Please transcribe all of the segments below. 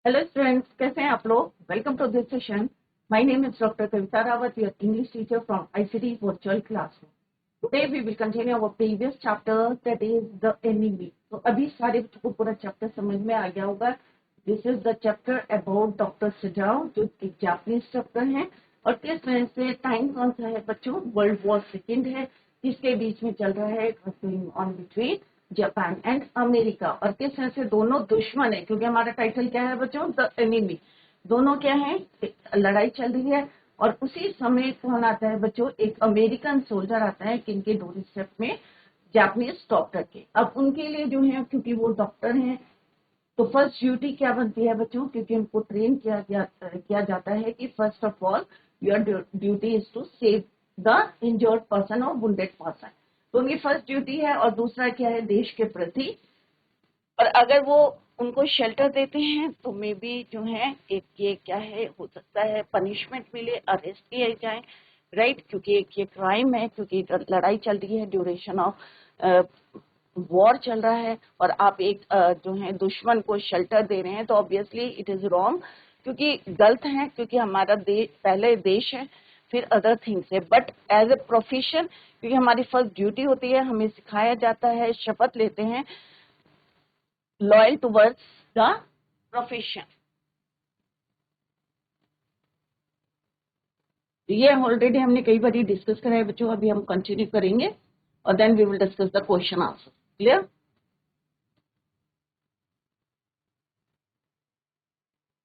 Hello students, कैसे हैं आप लोग। Welcome to this session. My name is doctor Kavita Rawat, your English teacher from ICT virtual classroom. Today we will continue our previous chapter, that is the enemy. तो अभी सारे बच्चों को पूरा चैप्टर समझ में आ गया होगा। This is the chapter about doctor सजाओ, जो एक जापानीज चैप्टर है। और किस तरह से टाइम कौन सा है बच्चों, वर्ल्ड वॉर सेकेंड है, इसके बीच में चल रहा है on between Japan and America. और किस तरह से दोनों दुश्मन है, क्योंकि हमारा टाइटल क्या है बच्चों, द एनिमी। दोनों क्या है, लड़ाई चल रही है। और उसी समय कौन आता है बच्चों, एक अमेरिकन सोल्जर आता है किनके डोर स्टेप में, जापानीज डॉक्टर के। अब उनके लिए जो है, क्योंकि वो डॉक्टर हैं, तो फर्स्ट ड्यूटी क्या बनती है बच्चों, क्योंकि उनको ट्रेन किया जाता है कि first of all your duty is to save the injured person और वुंडेड पर्सन। तो उनकी फर्स्ट ड्यूटी है। और दूसरा क्या है, देश के प्रति। और अगर वो उनको शेल्टर देते हैं तो मे बी जो है एक ये क्या है, हो सकता है पनिशमेंट मिले, अरेस्ट किए जाए, राइट। क्योंकि एक ये क्राइम है, क्योंकि लड़ाई चल रही है, ड्यूरेशन ऑफ वॉर चल रहा है, और आप एक जो है दुश्मन को शेल्टर दे रहे हैं, तो ऑब्वियसली इट इज रॉन्ग, क्योंकि गलत है, क्योंकि हमारा पहले देश है, फिर अदर थिंग्स है। बट एज ए प्रोफेशन, क्योंकि हमारी फर्स्ट ड्यूटी होती है, हमें सिखाया जाता है, शपथ लेते हैं लॉयल टुवर्ड्स द प्रोफेशन। ये ऑलरेडी हमने कई बार डिस्कस करा है बच्चों, अभी हम कंटिन्यू करेंगे और then we will discuss the question answer. Clear.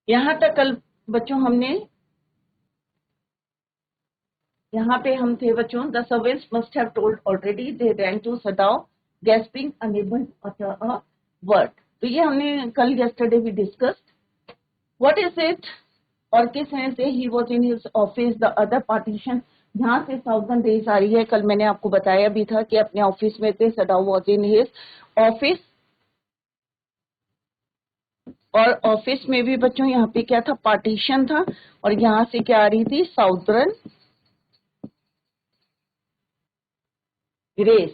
यहां तक कल बच्चों हमने, यहाँ पे हम थे बच्चों, the servants must have told already they ran to Sadao gasping unable a word. तो ये हमने कल यस्टरडे भी डिस्कस्ड। व्हाट इज इट, और किस तरह से he was in his office the other partition, जहाँ से 1000 डेज आ रही है। कल मैंने आपको बताया भी था कि अपने ऑफिस में थे, सदाओ वॉज इन हिज ऑफिस। और ऑफिस में भी बच्चों यहाँ पे क्या था, पार्टीशन था, और यहाँ से क्या आ रही थी, साउदर्न रेस,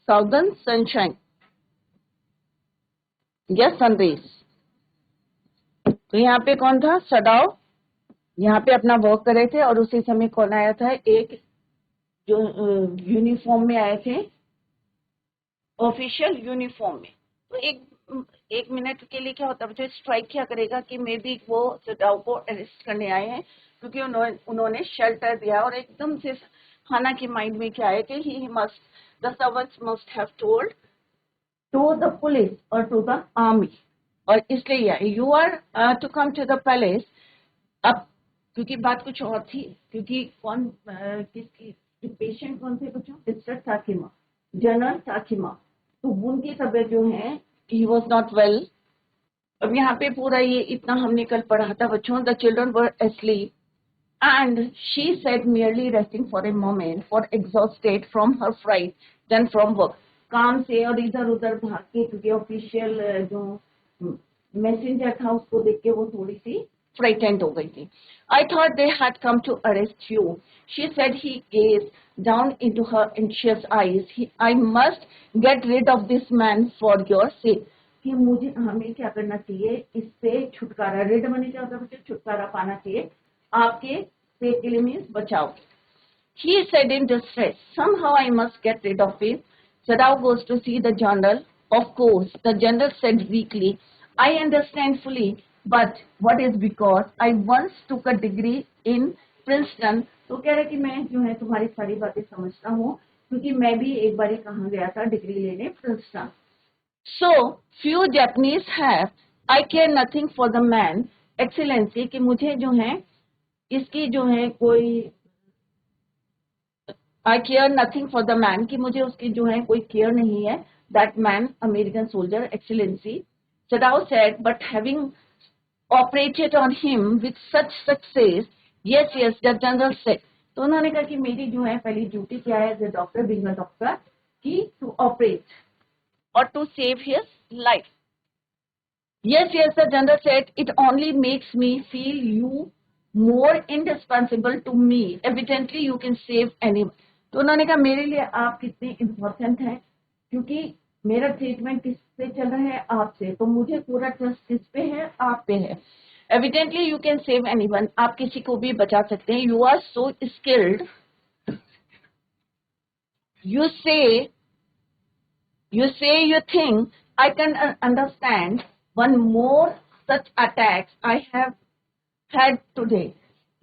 साउदर्न सनशाइन या सनरेज। तो यहाँ पे कौन था, सदाओ यहाँ पे अपना वर्क कर रहे थे, और उसी समय कौन आया था, एक जो यूनिफॉर्म में आए थे, ऑफिशियल यूनिफॉर्म में। तो एक मिनट के लिए क्या होता है बच्चों, स्ट्राइक क्या करेगा कि मे बी वो सदाओ को अरेस्ट करने आए हैं, क्योंकि उन्होंने शेल्टर दिया। और एकदम से खाना के माइंड में क्या है कि he must, the servants must have told to the police और टू द आर्मी। और इसलिए you are to come to the palace. अब क्योंकि बात कुछ और थी, क्योंकि किसकी पेशेंट कौन थे बच्चों, मिस्टर साकिमा, जनरल साकिमा। तो उनकी तबीयत जो है, ही वॉज नॉट वेल। अब यहाँ पे पूरा ये इतना हमने कल पढ़ा था बच्चों, the children were asleep and she said merely resting for a moment for exhausted from her fright then from work। काम से और इधर उधर भाग के, क्योंकि ऑफिशियल जो मैसेंजर था उसको देख के वो थोड़ी सी फ्राइटेंड हो गई थी। I thought they had come to arrest you, she said। He gazed down into her anxious eyes। I must get rid of this man for your sake। कि मुझे, हमें क्या करना चाहिए, इससे छुटकारा, रेड मनी क्या होता है बच्चे, छुटकारा पाना चाहिए आपके पेट के लिए, मीन्स बचाओ। He said in distress, somehow I must get rid of him। Sadao goes to see the general। Of course, the general said weakly, I understand fully, but what is because I once took a degree in Princeton। तो कह रहे कि मैं जो है तुम्हारी सारी बातें समझता हूँ, क्योंकि मैं भी एक बार कहाँ गया था डिग्री लेने, Princeton. So few Japanese have, I care nothing for the man, excellency, कि मुझे जो है इसकी जो है कोई, I care nothing for the man, कि मुझे उसकी जो है कोई केयर नहीं है, that man American soldier excellency. Sadao said, but having operated on him with such success, yes yes the general said. तो उन्होंने कहा कि मेरी जो है पहली ड्यूटी क्या है as a doctor, being a doctor, कि टू ऑपरेट और to save his life. Yes, yes, the general said, it only makes me feel you more indispensable to me। Evidently, you can save anyone। तो उन्होंने कहा मेरे लिए आप कितने important हैं, क्योंकि मेरा ट्रीटमेंट किस पे चल रहा है? आपसे। तो मुझे पूरा ट्रस्ट किस पे है? आप पे है। Evidently you can save anyone, आप किसी को भी बचा सकते हैं। You are so skilled, you say you think I can understand one more such attacks I have had today,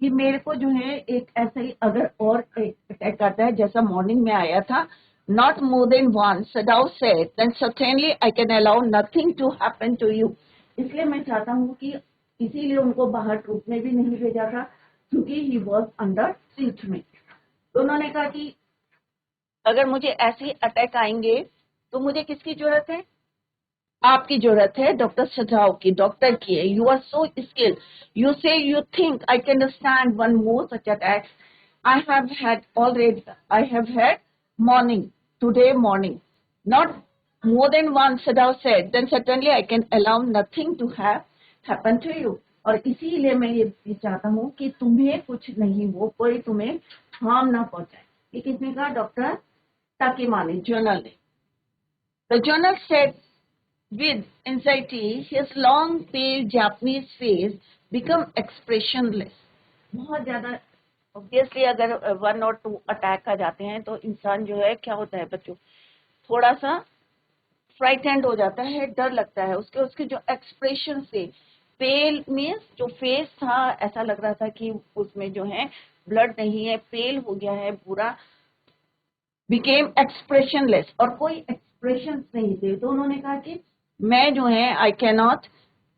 कि मेरे को जो है एक ऐसा ही अगर और अटैक आता है जैसा मॉर्निंग में आया था, not more than one, Sadao said, then certainly I can allow nothing to happen to you. इसलिए मैं चाहता हूँ कि इसीलिए उनको बाहर ट्रूप में भी नहीं भेजा था, क्योंकि ही वॉज अंडर ट्रीटमेंट। तो उन्होंने कहा कि अगर मुझे ऐसे अटैक आएंगे तो मुझे किसकी जरूरत है? आपकी जरूरत है, डॉक्टर सजाओ की, डॉक्टर की है। You are so skilled, you say you think I can stand one more such attack I have had already, I have had morning, today morning, not more than one, Sadao said, then certainly I can allow nothing to have happen to you. और इसीलिए मैं ये चाहता हूँ कि तुम्हें कुछ नहीं हो, कोई तुम्हें हार्म ना पहुंचाए। ये किसने कहा? डॉक्टर Takimani, journal ने। The journal said, with anxiety, his long, pale Japanese face become expressionless. बहुत ज्यादा ऑब्वियसली अगर 1 और 2 अटैक आ जाते हैं तो इंसान जो है क्या होता है बच्चों, थोड़ा सा फ्राइटेंड हो जाता है, डर लगता है। उसके जो एक्सप्रेशन से, पेल मीन्स जो फेस था ऐसा लग रहा था कि उसमें जो है ब्लड नहीं है, पेल हो गया है पूरा, बिकेम एक्सप्रेशनलेस, और कोई एक्सप्रेशन नहीं थे। तो उन्होंने कहा कि मैं जो है आई कैन नॉट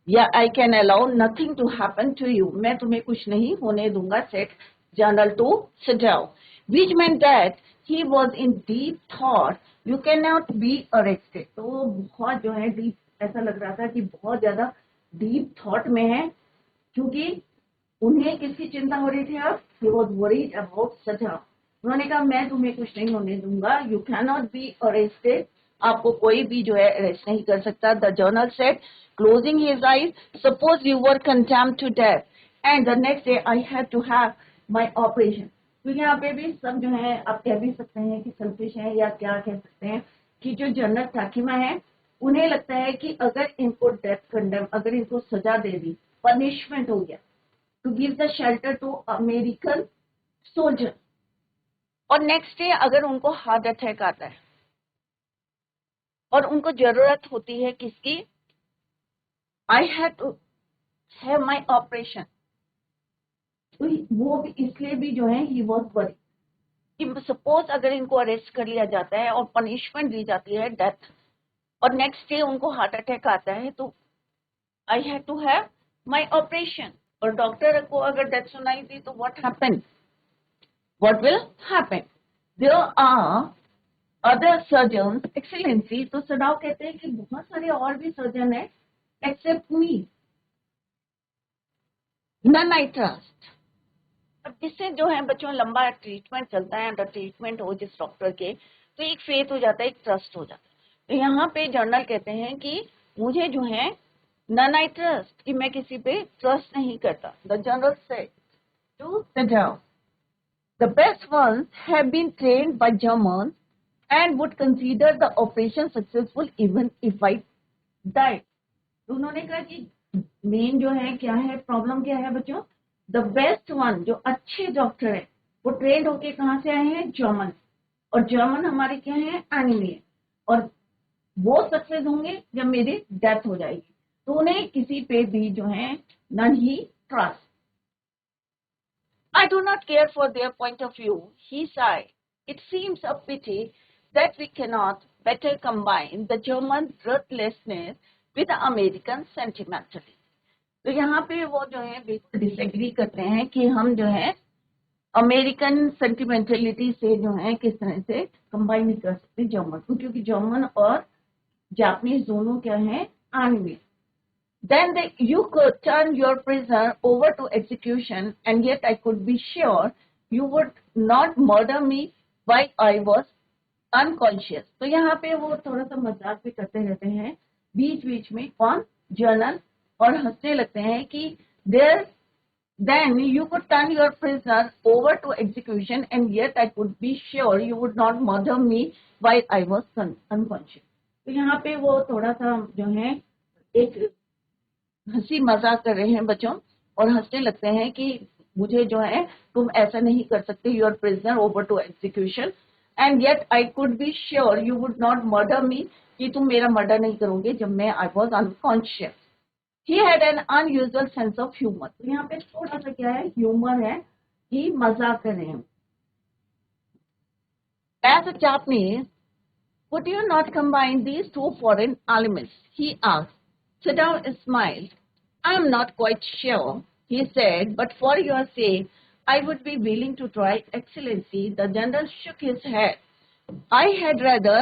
या I can allow nothing to happen to you, मैं तुम्हें कुछ नहीं होने दूंगा, सेट जनरल टू सजाओ, विच meant that he was in deep thought, you can not be arrested. तो वो बहुत जो है डीप, ऐसा लग रहा था कि बहुत ज्यादा डीप थॉट में है, क्योंकि उन्हें किसकी चिंता हो रही थी? अब ही वॉज वरीड अबाउट सजाओ। उन्होंने कहा मैं तुम्हें कुछ नहीं होने दूंगा, you can not be arrested, आपको कोई भी जो है अरेस्ट नहीं कर सकता। The general said, closing his eyes, suppose you were condemned to death and the next day I have to have my operation. तो यहाँ पे भी सब जो है आप कह भी सकते हैं कि सेल्फिश है, या क्या कह सकते हैं कि जो जनरल ताकिमा है उन्हें लगता है कि अगर इनको डेथ कंडेम, अगर इनको सजा दे दी, पनिशमेंट हो गया, to give the shelter to American soldier, और नेक्स्ट डे अगर उनको हार्ट अटैक आता है और उनको जरूरत होती है किसकी? I have to have my operation, तो वो भी इसलिए भी जो है ही वॉज वरी कि सपोज अगर इनको अरेस्ट कर लिया जाता है और पनिशमेंट दी जाती है डेथ, और नेक्स्ट डे उनको हार्ट अटैक आता है, तो I have to have my operation. और डॉक्टर को अगर डेथ सुनाई दी तो what happen, what will happen? There are other surgeon excellency. तो सडाव कहते हैं कि बहुत सारे और भी सर्जन है except me, none I trust. अब इससे जो है बच्चों लंबा ट्रीटमेंट चलता है, अंडर ट्रीटमेंट हो जिस डॉक्टर के, तो एक फेथ हो जाता है, एक ट्रस्ट हो जाता है। तो यहाँ पे जर्नल कहते हैं कि मुझे जो है नन आई ट्रस्ट, कि मैं किसी पे ट्रस्ट नहीं करता। The general said to Sadao, the best ones have been trained by German and would consider the operation successful even if I died. तो उन्होंने कहा कि मेन जो है क्या है, प्रॉब्लम क्या है बच्चों? द बेस्ट वन, जो अच्छे डॉक्टर है वो ट्रेंड होके कहाँ से आए हैं? जर्मन। और जर्मन हमारे क्या है? एनिमी है, और वो सक्सेस होंगे जब मेरी डेथ हो जाएगी। तो उन्हें किसी पे भी जो है none he trust. I do not care for their point of view, he sighed. It seems a pity that we cannot better combine the German ruthlessness with the American sentimentalism. तो यहाँ पे वो जो है बिल्कुल डिसएग्री करते हैं कि हम जो है अमेरिकन सेंटिमेंटलिटी से जो है किस तरह से कंबाइन नहीं कर सकते जर्मन को, क्योंकि जर्मन और जापानीज दोनों क्या है? Enemy. Then you could turn your prisoner over to execution, and yet I could be sure you would not murder me while I was unconscious. तो यहाँ पे वो थोड़ा सा मजाक भी करते रहते हैं बीच बीच में, कौन? जर्नल, और हंसने लगते हैं कि then you could turn your prisoner over to execution, and yet I could be sure you would not murder me while I was unconscious. तो यहाँ पे वो थोड़ा सा जो है एक हंसी मजाक कर रहे हैं बच्चों, और हंसने लगते हैं कि मुझे जो है तुम ऐसा नहीं कर सकते, you are prisoner over to execution, and yet I could be sure you would not murder me, कि तुम मेरा मर्डर नहीं करोगे जब मैं I was unconscious. He had an unusual sense of humour. तो यहाँ पे थोड़ा सा क्या है, ह्यूमर है कि मजाक कर रहे हैं। As a Japanese, would you not combine these two foreign elements? He asked. Sadao smiled. I am not quite sure, he said, but for your sake, I would be willing to try, Excellency. The general shook his head. I had rather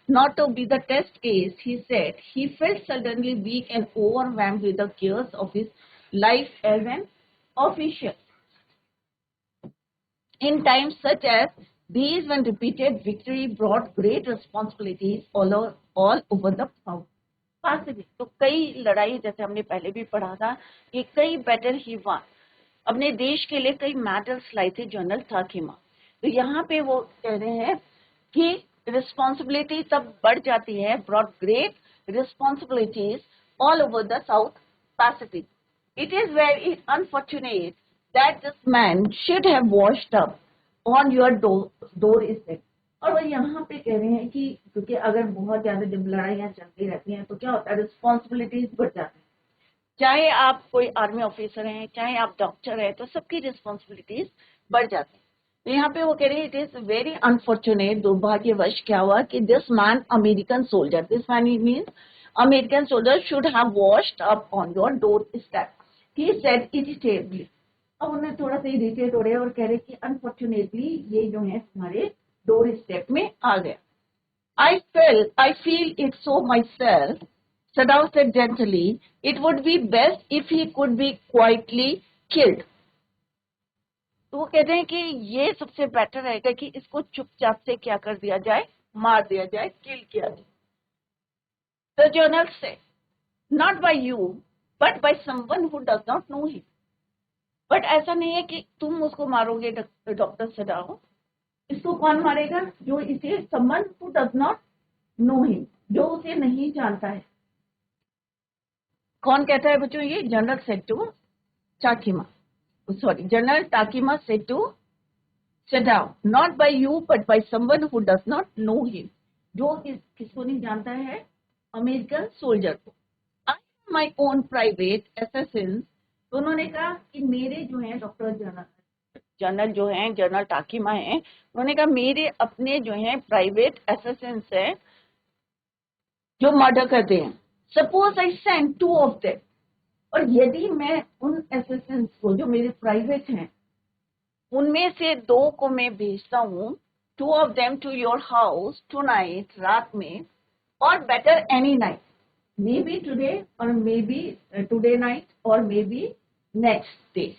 not to be the test case, he said. He felt suddenly weak and overwhelmed with the cares of his life as an official. In times such as these, when repeated victory brought great responsibilities all over the Pacific. तो कई लड़ाई, जैसे हमने पहले भी पढ़ा था कि कई बैटल ही वन, अपने देश के लिए कई मेडल्स लाए थे जनरल ताकिमा। तो यहाँ पे वो कह रहे हैं कि रिस्पॉन्सिबिलिटी तब बढ़ जाती है, brought great responsibilities all over the south Pacific. It is very unfortunate that this man should have washed up on your doorstep. और वो यहाँ पे कह रहे हैं कि क्योंकि अगर बहुत ज्यादा जब लड़ाइयाँ चलती रहती हैं तो क्या होता है, रिस्पॉन्सिबिलिटीज बढ़ जाती हैं। चाहे आप कोई आर्मी ऑफिसर हैं, चाहे आप डॉक्टर हैं, तो सबकी रिस्पॉन्सिबिलिटीज बढ़ जाती हैं। तो यहाँ पे वो कह रहे हैं इट इज वेरी अनफॉर्चुनेट, दुर्भाग्यवश क्या हुआ कि this man American soldier, this man means American soldier should have washed up on your doorstep, he said irritably. अब उन्हें थोड़ा सा इरिटेट हो रहे हैं और कह रहे कि अनफॉर्चुनेटली ये जो है तुम्हारे डोर स्टेप में आ गया। I feel it so myself, Sadao said gently. It would be best if he could be quietly killed. तो वो कहते हैं कि ये सबसे बेटर रहेगा कि इसको चुपचाप से क्या कर दिया जाए, मार दिया जाए, किल किया जाए। The journal said, not by you, but by someone who does not know him. But ऐसा नहीं है कि तुम उसको मारोगे डॉक्टर सडाओ, इसको कौन मारेगा, जो इसे someone who does not know him, जो उसे नहीं जानता है। कौन कहता है बच्चों, ये general said to Takima, sorry general Takima said to Sadao, not by you but by someone who does not know him, जो किसको नहीं जानता है, अमेरिकन सोल्जर को। I am my own private assassin. तो उन्होंने कहा कि मेरे जो है डॉक्टर जनरल जो है, जनरल टाकिमा है, उन्होंने कहा मेरे अपने जो है प्राइवेट असिस्टेंट्स है जो मर्डर करते हैं। Suppose I send 2 of them, और यदि मैं उन असिस्टेंट्स को जो मेरे प्राइवेट हैं उनमें से 2 को मैं भेजता हूँ, 2 of them to your house tonight, रात में, और better any night, may be today और मे बी टुडे नाइट और may be next day,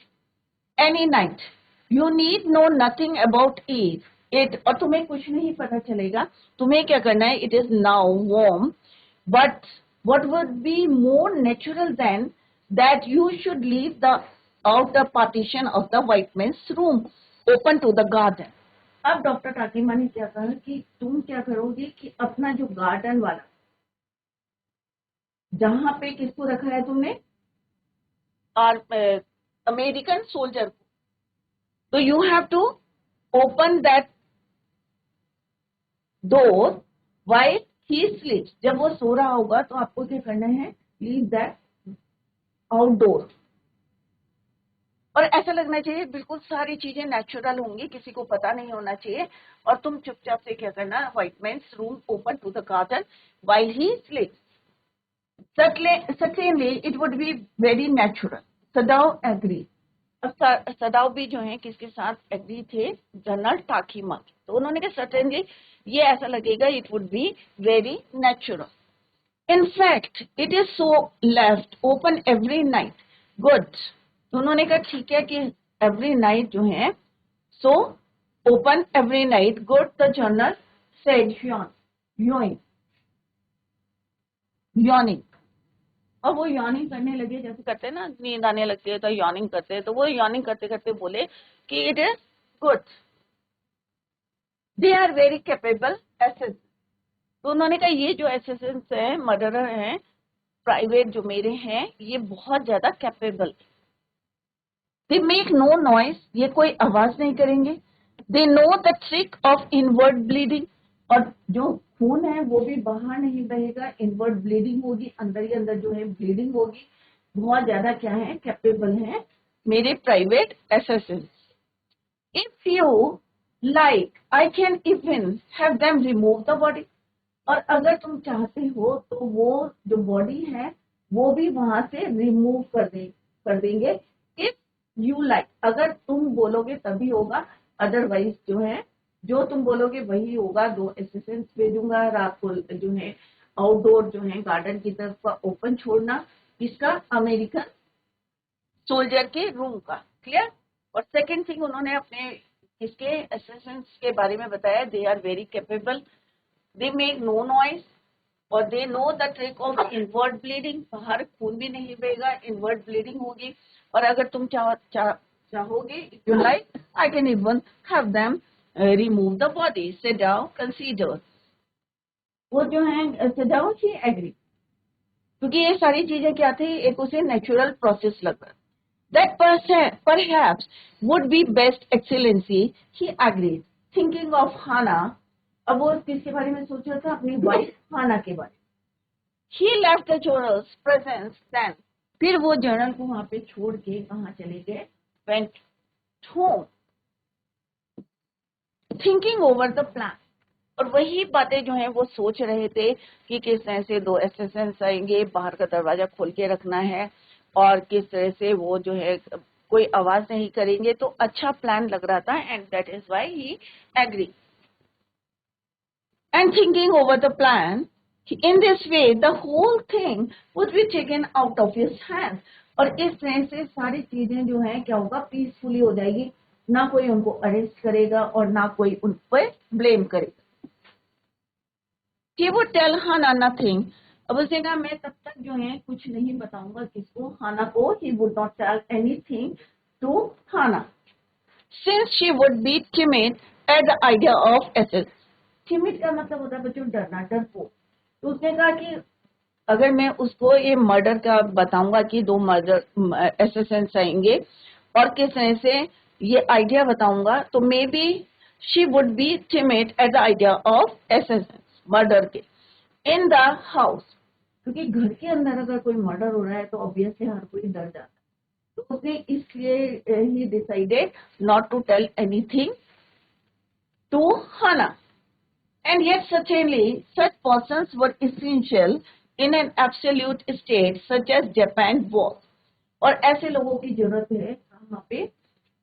any night. You need know nothing about it. और तुम्हें कुछ नहीं पता चलेगा, तुम्हें क्या करना है, it is now warm, but what would be more natural than that you should leave the outer partition of the white man's room open to the garden. अब डॉक्टर टाकिमा ने क्या कहा कि तुम क्या करोगे कि अपना जो गार्डन वाला, जहां पे किसको रखा है तुमने, और अमेरिकन सोल्जर को, तो you have to open that door while he sleeps, जब वो सो रहा होगा तो आपको क्या करना है, लीव दैट आउटडोर। और ऐसा लगना चाहिए बिल्कुल सारी चीजें नेचुरल होंगी, किसी को पता नहीं होना चाहिए, और तुम चुपचाप से क्या करना, white man's room open to the garden while he sleeps. Certainly it would be very natural. Sadao agree. अब सदाओ भी जो है किसके साथ एग्री थे, जनरल टाकिमा। तो उन्होंने कहा सर्टेनली ये ऐसा लगेगा, it would be very natural. In fact it is so left open every night, good. तो उन्होंने कहा ठीक है कि एवरी नाइट जो है so open every night, good. The general said yawning, और वो यॉनिंग करने लगे, जैसे करते हैं ना, नींद आने लगती है तो यॉनिंग करते हैं, तो वो यॉनिंग करते करते बोले कि it is good, they are very capable aces. तो उन्होंने कहा ये जो एसेसेंस है, मर्डरर हैं, प्राइवेट जो मेरे हैं, ये बहुत ज्यादा capable. They make no noise, ये कोई आवाज नहीं करेंगे। They know the trick of inward bleeding, और जो खून है वो भी बाहर नहीं बहेगा, इनवर्ड ब्लीडिंग होगी, अंदर ही अंदर जो है ब्लीडिंग होगी। बहुत ज्यादा क्या है, कैपेबल है मेरे private assassins. If you like I can even have them remove the body, और अगर तुम चाहते हो तो वो जो बॉडी है वो भी वहां से रिमूव कर देंगे। इफ यू लाइक, अगर तुम बोलोगे तभी होगा, अदरवाइज जो है जो तुम बोलोगे वही होगा। 2 असिस्टेंट्स भेजूंगा, रात को जो है आउटडोर जो है गार्डन की तरफ का ओपन छोड़ना, इसका अमेरिकन सोल्जर के रूम का। क्लियर। और सेकेंड थिंग उन्होंने अपने इसके असिस्टेंट्स के बारे में बताया, they are very capable, they make no noise, और they know the trick of inward bleeding, बाहर खून भी नहीं बहेगा, इनवर्ड ब्लीडिंग होगी। और अगर तुम चाहोगे, if you like I can even have them remove the body, sit down, consider. वो जो है सिट डाउन, शी एग्री, क्योंकि ये सारी चीजें क्या थी, एक उसे नेचुरल प्रोसेस लगा। That perhaps would be best, excellency, he agreed, thinking of Hannah। अब वो किसके बारे में सोच रहा था, अपनी वाइफ हाना के बारे में। He left the journal's presence then, फिर वो जर्नल को वहां पे छोड़ के कहाँ चले गए, went home, thinking over the plan। और वही बातें जो है वो सोच रहे थे कि किस तरह से 2 असिस्टेंट्स आएंगे, बाहर का दरवाजा खोल के रखना है, और किस तरह से वो जो है कोई आवाज नहीं करेंगे। तो अच्छा प्लान लग रहा था, and that is why he agree. And thinking over the plan, in this way the whole thing would be taken out of his hands। और इस तरह से सारी चीजें जो है क्या होगा, पीसफुली हो जाएगी, ना कोई उनको अरेस्ट करेगा और ना कोई उन पर ब्लेम करेगा। He would tell Hannah nothing। अब उसने कहा मैं तब तक जो है कुछ नहीं बताऊंगा किसको, हाना को। He would not tell anything to Hannah, since she would be timid at the idea of SS। timid का मतलब होता है बच्चों डरना, डरपोक। तो उसने कहा कि अगर मैं उसको ये मर्डर का बताऊंगा कि 2 मर्डर असिस्टेंट्स आएंगे और किस तरह से ये आइडिया बताऊंगा, तो may be she would be timid at the idea of assistants, murder के, इन द हाउस। क्योंकि घर के अंदर अगर कोई मर्डर हो रहा है तो ऑब्वियसली हर कोई डर जाता है। तो उसने इसलिए he decided not to tell anything to Hana. And yet certainly such persons were essential in an absolute state such as Japan was। और ऐसे लोगों की जरूरत है कहाँ पे,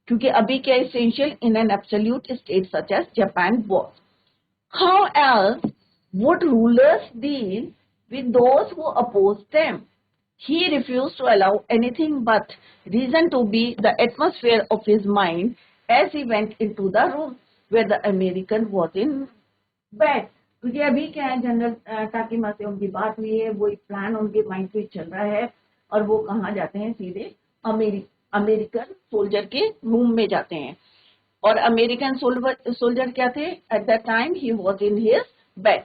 क्योंकि अभी क्या essential in an absolute state such as Japan was। How else would rulers deal with those who opposed them? He refused to allow anything but reason to be the atmosphere of his mind as he went into the room where the American was in बैठ। क्योंकि अभी क्या है, general टाकीमा से उनकी बात हुई है, वो एक प्लान उनके माइंड पे चल रहा है, और वो कहाँ जाते हैं, सीधे अमेरिकन सोल्जर के रूम में जाते हैं। और अमेरिकन सोल्जर क्या थे, at that time he was in his bed.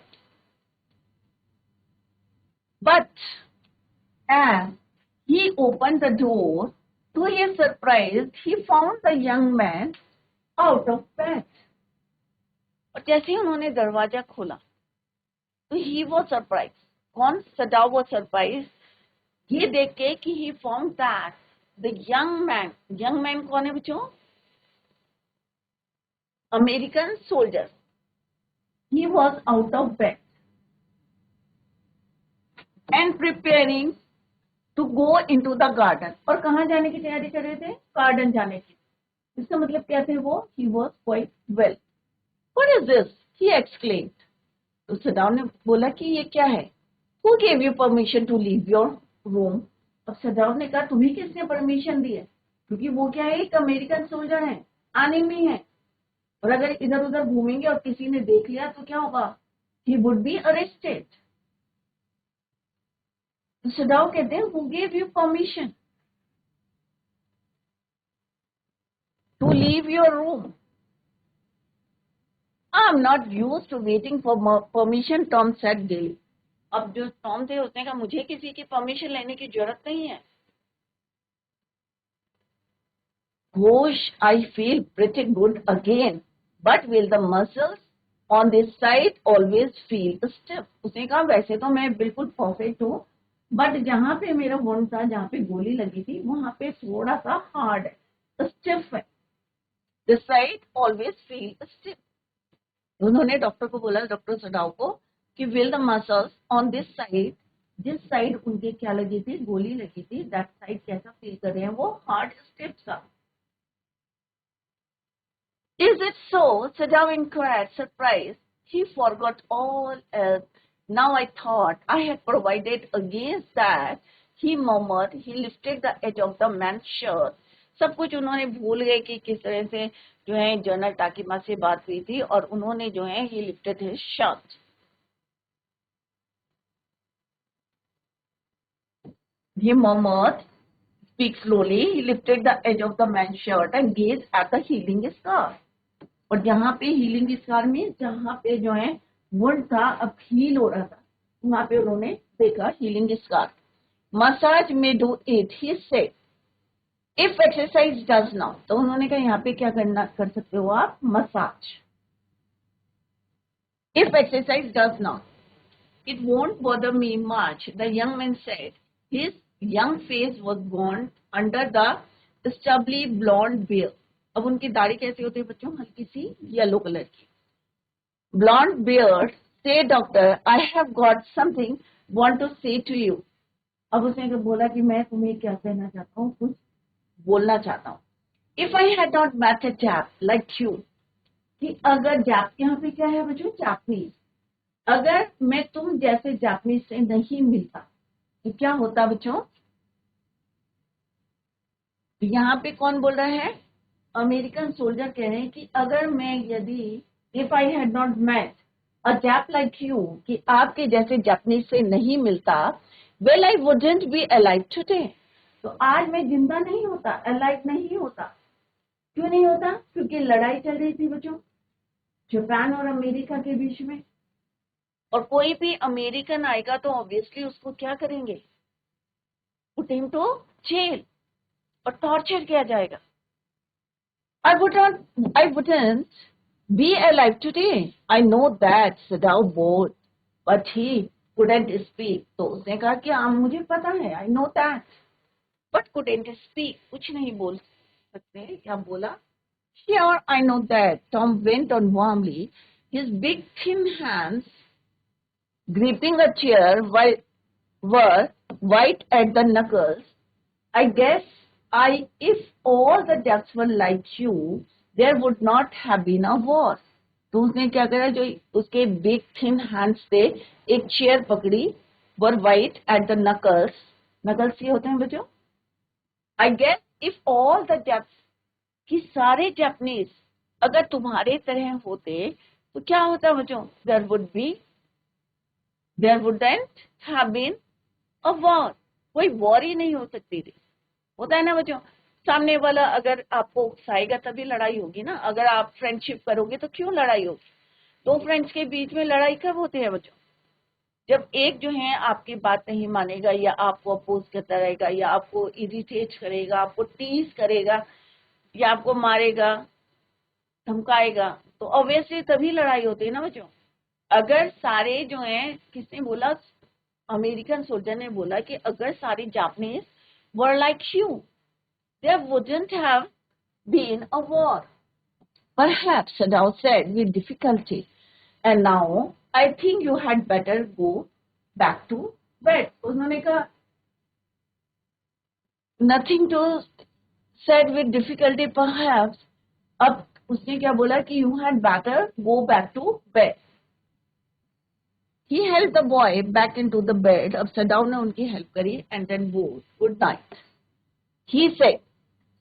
But as he open the door, to his surprise he found the young man out of bed. और जैसे ही उन्होंने दरवाजा खोला तो ही वॉज सरप्राइज, कौन, सदाव वॉज सरप्राइज ये देख के कि he found that the young man कौन है बच्चों, American soldier, he was out of bed and preparing to go into the garden. और कहाँ जाने की तैयारी कर रहे थे, गार्डन जाने की। इसका मतलब क्या थे वो, he was quite well. What is this? He exclaimed। तो सदाव ने बोला कि ये क्या है। Who gave you permission to leave your room? अब सदाव ने कहा तुम्हें किसने परमिशन दी है, क्योंकि वो क्या है, एक अमेरिकन सोल्जर है, आने में है, और अगर इधर उधर घूमेंगे और किसी ने देख लिया तो क्या होगा, he would be arrested। तो सदाव कहते हैं who gave you permission to leave your room? I am not used to waiting for permission, Tom said daily. अब जो टॉम थे उसने कहा मुझे किसी की परमिशन लेने की जरूरत नहीं है। Gosh, I feel pretty good again, but will the muscles on this side always feel stiff? उसने कहा वैसे तो मैं बिल्कुल परफेक्ट हूँ, बट जहाँ पे मेरा वुंड था, जहाँ पे गोली लगी थी, वहां पे थोड़ा सा हार्ड है, स्टिफ है। This side always feel stiff. उन्होंने डॉक्टर को बोला, डॉक्टर सडाव को, कि will the muscles on this side, जिस साइड उनके क्या लगी थी, गोली लगी थी, दैट साइड कैसा फील कर रहे हैं वो, हार्ड स्टिफ सा। Is it so? Sadao inquired, surprised. He forgot all else. Now I thought I had provided against that. He murmured. He lifted the edge of the man's shirt. सब कुछ उन्होंने भूल गए कि किस तरह से जो है जनरल टाकीमा से बात हुई थी, और उन्होंने जो है he lifted his shirt. He murmured, speak slowly. He lifted the edge of the man's shirt and gazed at the healing scar. और जहाँ पे हीलिंग स्कार में, जहाँ पे जो है वुंड था अब हील हो रहा था, वहां पे उन्होंने देखा हीलिंग स्कार। मसाज में do it, he said, if exercise does not, तो उन्होंने कहा यहाँ पे क्या कर सकते हो आप, massage. If exercise does not, it won't bother me much, the young man said. His young face was gone under the stubbly blonde beard. अब उनकी दाढ़ी कैसी होती है बच्चों, हल्की सी येलो कलर की। Blonde beard, say doctor, I have got something want to say to you. अब उसने बोला कि मैं तुम्हें क्या कहना चाहता हूँ, कुछ बोलना चाहता हूँ। If I had not met a Jap like you, कि अगर जैप, यहाँ पे क्या है बच्चों, जापनीज, अगर मैं तुम जैसे जापानीज से नहीं मिलता तो क्या होता बच्चों। यहाँ पे कौन बोल रहा है, अमेरिकन सोल्जर कह रहे हैं कि अगर मैं, यदि, if I had not met a Jap like you, कि आपके जैसे जापानीज से नहीं मिलता, well I wouldn't be alive today, तो आज मैं जिंदा नहीं होता, अलाइव नहीं होता। क्यों नहीं होता, क्योंकि लड़ाई चल रही थी बच्चों जापान और अमेरिका के बीच में, और कोई भी अमेरिकन आएगा तो ऑब्वियसली उसको क्या करेंगे, पुट हिम टू जेल, और टॉर्चर किया जाएगा। I wouldn't be alive today. I know that, Sadao bored, but he couldn't speak. तो उसने कहा कि हाँ मुझे पता है, I know that, but couldn't speak. कुछ नहीं बोल सकते, क्या बोला? Sure, I know that. Tom went on warmly, his big thin hands gripping a chair were white at the knuckles. I guess if all the Japs were like you, there would not have been a war. तो उसने क्या करा, जो उसके big thin hands थे, एक chair पकड़ी, were white at the knuckles, knuckles ये होते हैं बच्चों। I guess if all the Japs, कि सारे जापानीज अगर तुम्हारे तरह होते तो क्या होता बच्चों, there wouldn't have been a war. कोई वॉर ही नहीं हो सकती थी। होता है ना बच्चों, सामने वाला अगर आपको उकसाएगा तभी लड़ाई होगी ना, अगर आप फ्रेंडशिप करोगे तो क्यों लड़ाई होगी। दो फ्रेंड्स के बीच में लड़ाई कब होती है बच्चों, जब एक जो है आपकी बात नहीं मानेगा, या आपको अपोज करता रहेगा, या आपको इरिटेट करेगा, आपको टीज करेगा, या आपको मारेगा, धमकाएगा, तो ऑब्वियसली तभी लड़ाई होती है ना बच्चों। अगर सारे जो हैं, किसने बोला, अमेरिकन सोल्जर ने बोला कि अगर सारे Japanese were like you, there wouldn't have been a war. Perhaps, Sadao said with difficulty. And now, I think you had better go back to bed. उन्होंने कहा, nothing to, said with difficulty, perhaps. अब उसने क्या बोला कि you had better go back to bed. He helped the boy back into the bed. अब Sadao ने उनकी हेल्प करी, and then wore. Good night. He said,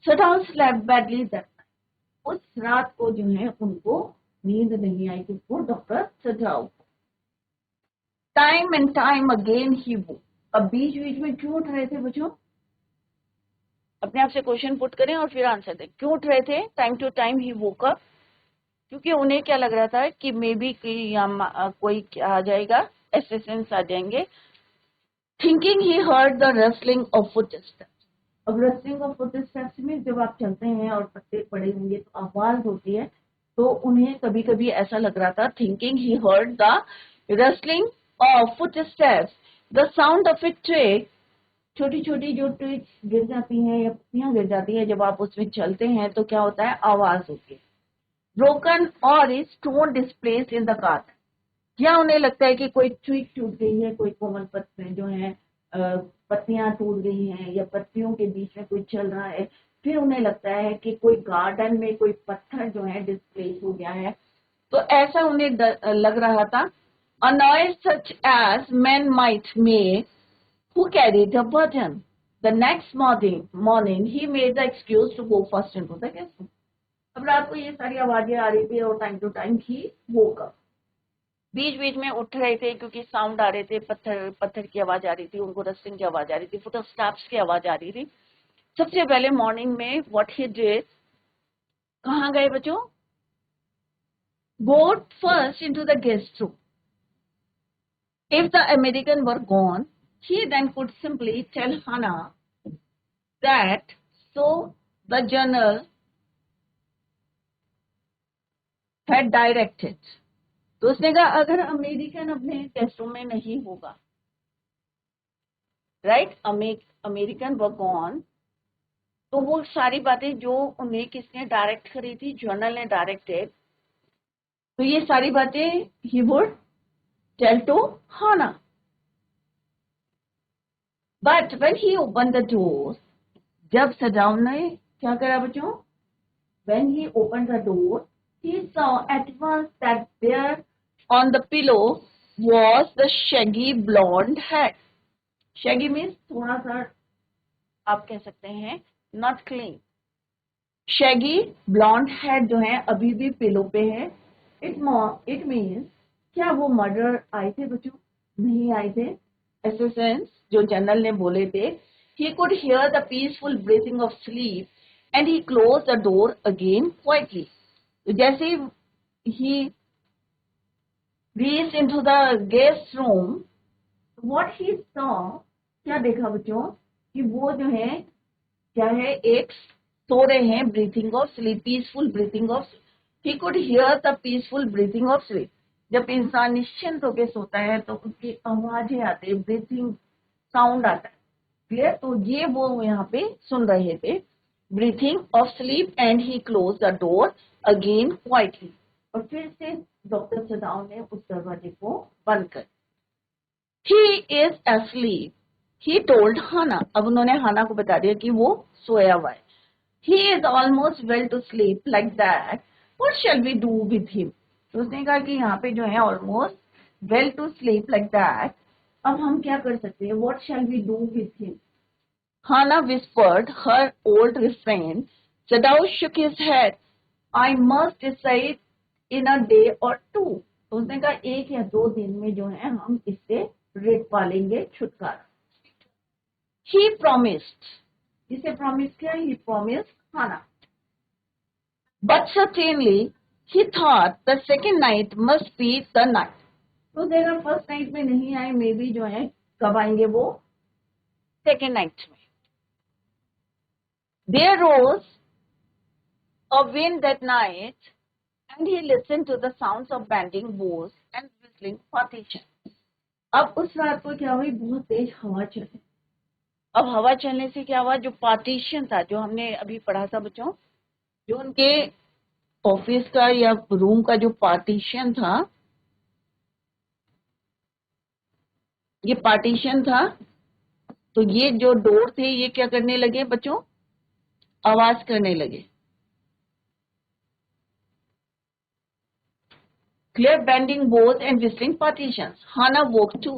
Sadao slept badly that night. उस रात को जो है उनको नींद नहीं आई थी, वो डॉक्टर सजाओ। टाइम एंड टाइम अगेन ही वो, अब बीच बीच में क्यों उठ रहे थे बच्चों, अपने आप से क्वेश्चन पुट करें और फिर आंसर दें, क्यों उठ रहे थे, time to time he woke up, क्योंकि उन्हें क्या लग रहा था कि मे बी कोई आ जाएगा, असिस्टेंट्स आ जाएंगे। Thinking he heard the rustling of footsteps. अब रसलिंग ऑफ फुटस्टेप्स में जब आप चलते हैं और पत्ते पड़े होंगे तो आवाज होती है, तो उन्हें कभी कभी ऐसा लग रहा था, thinking he heard the rustling of footsteps, the sound of A tray. छोटी छोटी जो ट्विग्स गिर जाती हैं या पत्तियां गिर जाती हैं, जब आप उसमें चलते हैं तो क्या होता है, आवाज होती है। ब्रोकन और is stone displaced in the cart. या उन्हें लगता है कि कोई ट्विग टूट गई है, कोई कोमल पत्ते जो है पत्तियां टूट गई हैं, या पत्तियों के बीच में कोई चल रहा है। फिर उन्हें लगता है कि कोई गार्डन में कोई पत्थर जो है डिस्प्लेस हो गया है। तो ऐसा उन्हें लग रहा था। A noise such as men might make who carried a burden. The next morning he made the excuse to go first into the guest room. अब रात को ये सारी आवाजें आ रही थी और time to time he woke up. बीच बीच में उठ रहे थे क्योंकि साउंड आ रहे थे, पत्थर पत्थर की आवाज आ रही थी, उनको रस्टिंग की आवाज आ रही थी, फुटस्टेप्स की आवाज आ रही थी। सबसे पहले मॉर्निंग में व्हाट ही डिड, कहाँ गए बच्चों, go first into the guest room. If the American were gone, he then could simply tell Hannah that so the journal had directed. तो उसने कहा अगर अमेरिकन अपने गेस्ट रूम में नहीं होगा, राइट, अमेरिकन वर गॉन, तो वो सारी बातें जो उन्हें किसने डायरेक्ट करी थी, जर्नल ने डायरेक्टेड, तो ये सारी बातें he would tell to Hana. But when he open the door, जब सदाम ने क्या करा बच्चों, when he open the door, he saw at once that there on the pillow was the shaggy blonde head. Shaggy means थोड़ा सा आप कह सकते हैं not clean. Shaggy blonde head जो है अभी भी पिलो पे है। It means क्या वो मर्डर आए थे बच्चों, नहीं आए थे। Assassins जो जनरल ने बोले थे, he could hear the peaceful breathing of sleep and he closed the door again quietly. जैसे he reached into the guest room, what he saw, क्या देखा बच्चों, कि वो जो है क्या है, एक सो रहे हैं, breathing of sleep, peaceful breathing of, he could hear the peaceful breathing of sleep. जब इंसान निश्चिंत होकर सोता है तो उसकी आवाजें आती है, ब्रीथिंग साउंड आता है, क्लियर। तो ये वो यहाँ पे सुन रहे थे, breathing of sleep, and he close the door again quietly. और फिर से डॉक्टर सदाव ने उस दरवाजे को बंद कर, he is asleep, he told हाना। अब उन्होंने हाना को बता दिया कि वो सोया हुआ है। he is almost well to sleep like that, what shall we do with him? तो उसने कहा कि यहाँ पे जो है almost well to sleep like that, अब हम क्या कर सकते हैं, what shall we do with him? Hannah whispered her old refrain. Sadao shook his head. I must decide in a day or two. तो उसने कहा एक या दो दिन में जो है हम इससे रेट पालेंगे, छुटकारा। He promised. जिसे प्रॉमिस किया, he promised Hannah. But certainly he thought the second night must be the night. तो देखा फर्स्ट नाइट में नहीं आए, मे बी जो है कब आएंगे वो, सेकेंड नाइट में। There rose a wind that night, and he listened to the sounds of bending bows and whistling partitions. अब उस रात को क्या हुई, बहुत तेज हवा चली। अब हवा चलने से क्या हुआ, जो पार्टीशन था, जो हमने अभी पढ़ा था बच्चों, जो उनके ऑफिस का या रूम का जो पार्टीशन था, ये पार्टीशन था, तो ये जो डोर थे ये क्या करने लगे बच्चों, आवाज करने लगे, clear, bending both and whistling partitions. Hana woke too.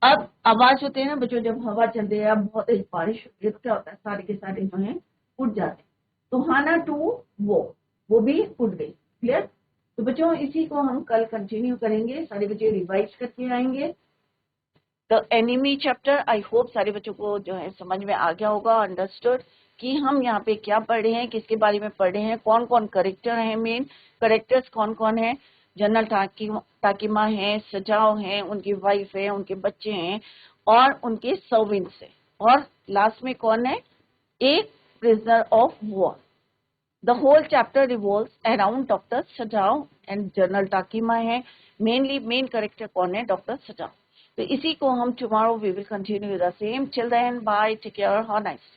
अब आवाज होते हैं ना बच्चों, जब हवा चलती है, अब बहुत तेज बारिश होती है, तो क्या होता है, सारे के सारे जो है उठ जाते हैं। तो हाना टू वो भी उठ गई, क्लियर। तो बच्चों इसी को हम कल कंटिन्यू करेंगे, सारे बच्चे रिवाइज करके आएंगे। तो एनिमी चैप्टर आई होप सारे बच्चों को जो है समझ में आ गया होगा, अंडरस्टूड कि हम यहाँ पे क्या पढ़ रहे हैं, किसके बारे में पढ़ रहे हैं, कौन कौन करेक्टर हैं, मेन करेक्टर्स कौन कौन हैं। जनरल टाकिमा है, सजाओ है, उनकी वाइफ है, उनके बच्चे हैं और उनके सर्वेंट्स हैं, और लास्ट में कौन है, एक prisoner of war. The whole chapter revolves around Dr. Sajao and General Takima है। Mainly main character कौन है, Dr. Sajao। तो इसी को हम tomorrow we will continue with the same. Till then, bye, take care, have a nice